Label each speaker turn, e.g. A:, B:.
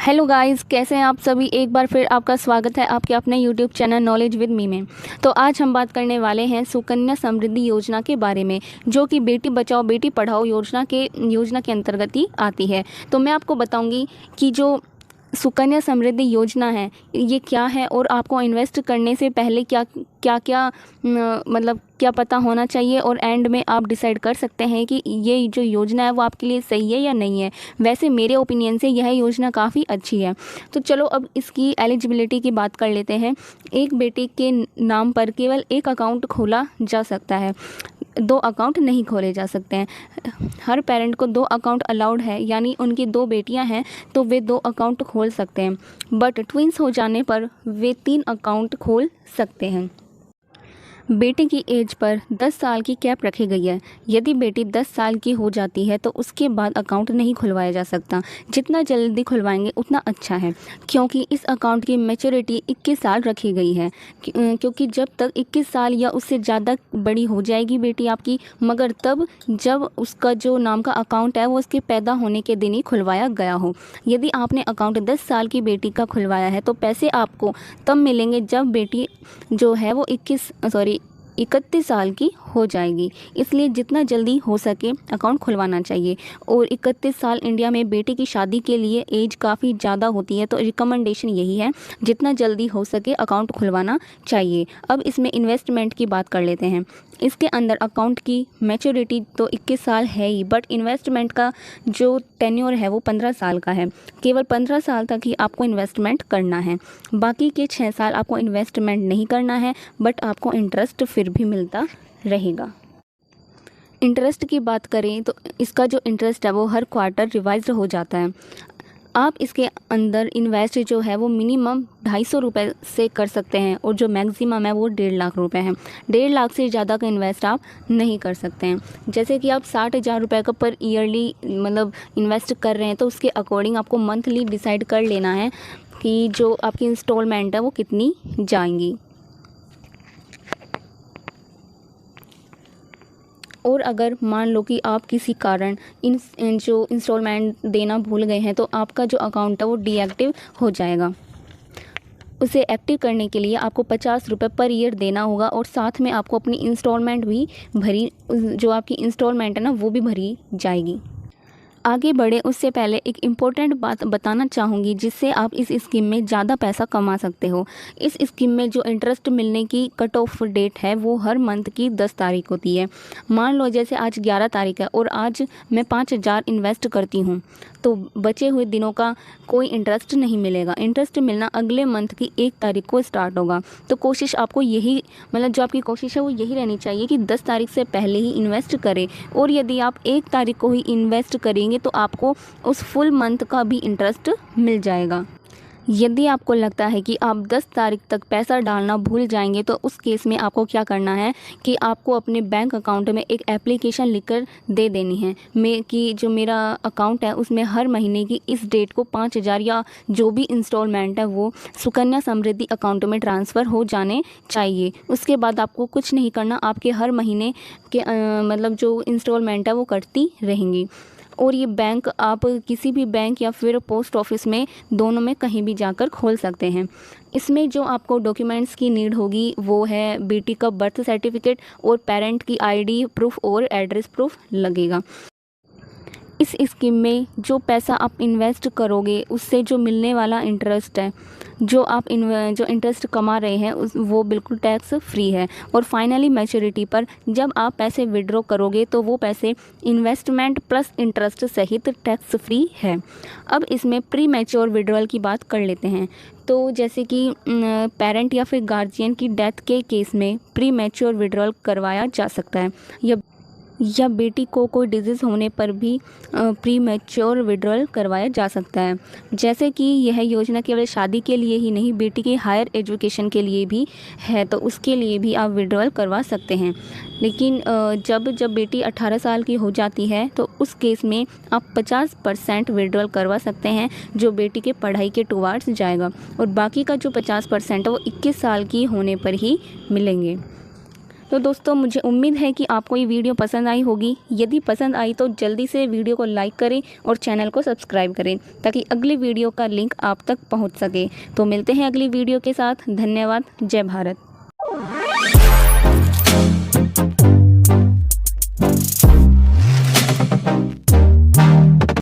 A: Hello guys, कैसे हैं आप सभी। एक बार फिर आपका स्वागत है आपके अपने YouTube channel knowledge with me में। तो आज हम बात करने वाले हैं सुकन्या समृद्धि योजना के बारे में, जो कि बेटी बचाओ बेटी पढ़ाओ योजना के अंतर्गत ही आती है। तो मैं आपको बताऊंगी कि जो सुकन्या समृद्धि योजना है ये क्या है और आपको इन्वेस्ट करने से पहले क्या क्या क्या मतलब क्या पता होना चाहिए, और एंड में आप डिसाइड कर सकते हैं कि ये जो योजना है वो आपके लिए सही है या नहीं है। वैसे मेरे ओपिनियन से यह योजना काफ़ी अच्छी है। तो चलो अब इसकी एलिजिबिलिटी की बात कर लेते हैं। एक बेटी के नाम पर केवल एक अकाउंट खोला जा सकता है, 2 अकाउंट नहीं खोले जा सकते हैं। हर पेरेंट को 2 अकाउंट अलाउड है, यानी उनकी 2 बेटियां हैं तो वे 2 अकाउंट खोल सकते हैं, बट ट्विंस हो जाने पर वे 3 अकाउंट खोल सकते हैं। बेटी की एज पर 10 साल की कैप रखी गई है। यदि बेटी 10 साल की हो जाती है तो उसके बाद अकाउंट नहीं खुलवाया जा सकता। जितना जल्दी खुलवाएंगे उतना अच्छा है, क्योंकि इस अकाउंट की मैच्योरिटी 21 साल रखी गई है। क्योंकि जब तक 21 साल या उससे ज़्यादा बड़ी हो जाएगी बेटी आपकी, मगर तब जब उसका जो नाम का अकाउंट है वो उसके पैदा होने के दिन ही खुलवाया गया हो। यदि आपने अकाउंट 10 साल की बेटी का खुलवाया है तो पैसे आपको तब मिलेंगे जब बेटी जो है वो 31 साल की हो जाएगी। इसलिए जितना जल्दी हो सके अकाउंट खुलवाना चाहिए। और 31 साल इंडिया में बेटी की शादी के लिए एज काफ़ी ज़्यादा होती है, तो रिकमेंडेशन यही है जितना जल्दी हो सके अकाउंट खुलवाना चाहिए। अब इसमें इन्वेस्टमेंट की बात कर लेते हैं। इसके अंदर अकाउंट की मैच्योरिटी तो 21 साल है ही, बट इन्वेस्टमेंट का जो टेन्योर है वो 15 साल का है। केवल 15 साल तक ही आपको इन्वेस्टमेंट करना है। बाकी के 6 साल आपको इन्वेस्टमेंट नहीं करना है, बट आपको इंटरेस्ट फिर भी मिलता रहेगा। इंटरेस्ट की बात करें तो इसका जो इंटरेस्ट है वो हर क्वार्टर रिवाइज्ड हो जाता है। आप इसके अंदर इन्वेस्ट जो है वो मिनिमम 250 रुपये से कर सकते हैं, और जो मैक्सिमम है वो 1.5 लाख रुपए है। 1.5 लाख से ज़्यादा का इन्वेस्ट आप नहीं कर सकते हैं। जैसे कि आप 60,000 रुपये का पर ईयरली मतलब इन्वेस्ट कर रहे हैं, तो उसके अकॉर्डिंग आपको मंथली डिसाइड कर लेना है कि जो आपकी इंस्टॉलमेंट है वो कितनी जाएंगी। और अगर मान लो कि आप किसी कारण जो इंस्टॉलमेंट देना भूल गए हैं तो आपका जो अकाउंट है वो डीएक्टिव हो जाएगा। उसे एक्टिव करने के लिए आपको 50 रुपये पर ईयर देना होगा, और साथ में आपको अपनी इंस्टॉलमेंट भी जो आपकी इंस्टॉलमेंट है ना वो भी भरी जाएगी। आगे बढ़े उससे पहले एक इम्पोर्टेंट बात बताना चाहूँगी, जिससे आप इस स्कीम में ज़्यादा पैसा कमा सकते हो। इस स्कीम में जो इंटरेस्ट मिलने की कट ऑफ डेट है वो हर मंथ की 10 तारीख होती है। मान लो जैसे आज 11 तारीख है और आज मैं 5,000 इन्वेस्ट करती हूँ, तो बचे हुए दिनों का कोई इंटरेस्ट नहीं मिलेगा। इंटरेस्ट मिलना अगले मंथ की 1 तारीख को स्टार्ट होगा। तो कोशिश आपको यही जो आपकी कोशिश है वो यही रहनी चाहिए कि 10 तारीख से पहले ही इन्वेस्ट करें। और यदि आप 1 तारीख को ही इन्वेस्ट करेंगे तो आपको उस फुल मंथ का भी इंटरेस्ट मिल जाएगा। यदि आपको लगता है कि आप 10 तारीख तक पैसा डालना भूल जाएंगे, तो उस केस में आपको क्या करना है कि आपको अपने बैंक अकाउंट में एक एप्लीकेशन लिखकर दे देनी है कि जो मेरा अकाउंट है उसमें हर महीने की इस डेट को 5,000 या जो भी इंस्टॉलमेंट है वो सुकन्या समृद्धि अकाउंट में ट्रांसफ़र हो जाने चाहिए। उसके बाद आपको कुछ नहीं करना, आपके हर महीने के जो इंस्टॉलमेंट है वो कटती रहेंगी। और ये बैंक आप किसी भी बैंक या फिर पोस्ट ऑफिस में, दोनों में कहीं भी जाकर खोल सकते हैं। इसमें जो आपको डॉक्यूमेंट्स की नीड होगी वो है बेटी का बर्थ सर्टिफिकेट और पेरेंट की आईडी प्रूफ और एड्रेस प्रूफ लगेगा। इस स्कीम में जो पैसा आप इन्वेस्ट करोगे उससे जो मिलने वाला इंटरेस्ट है, जो इंटरेस्ट कमा रहे हैं वो बिल्कुल टैक्स फ्री है। और फाइनली मैच्योरिटी पर जब आप पैसे विड्रॉ करोगे तो वो पैसे इन्वेस्टमेंट प्लस इंटरेस्ट सहित टैक्स फ्री है। अब इसमें प्री मैच्योर विड्रॉल की बात कर लेते हैं। तो जैसे कि पेरेंट या फिर गार्जियन की डेथ के केस में प्री मैच्योर विड्रॉल करवाया जा सकता है, या बेटी को कोई डिजीज़ होने पर भी प्री मैच्योर विड्रॉल करवाया जा सकता है। जैसे कि यह योजना केवल शादी के लिए ही नहीं, बेटी के हायर एजुकेशन के लिए भी है, तो उसके लिए भी आप विड्रॉल करवा सकते हैं। लेकिन जब बेटी 18 साल की हो जाती है तो उस केस में आप 50% विड्रॉल करवा सकते हैं, जो बेटी के पढ़ाई के टुवार्ड्स जाएगा, और बाकी का जो 50% है वो 21 साल की होने पर ही मिलेंगे। तो दोस्तों मुझे उम्मीद है कि आपको ये वीडियो पसंद आई होगी। यदि पसंद आई तो जल्दी से वीडियो को लाइक करें और चैनल को सब्सक्राइब करें ताकि अगली वीडियो का लिंक आप तक पहुंच सके। तो मिलते हैं अगली वीडियो के साथ। धन्यवाद। जय भारत।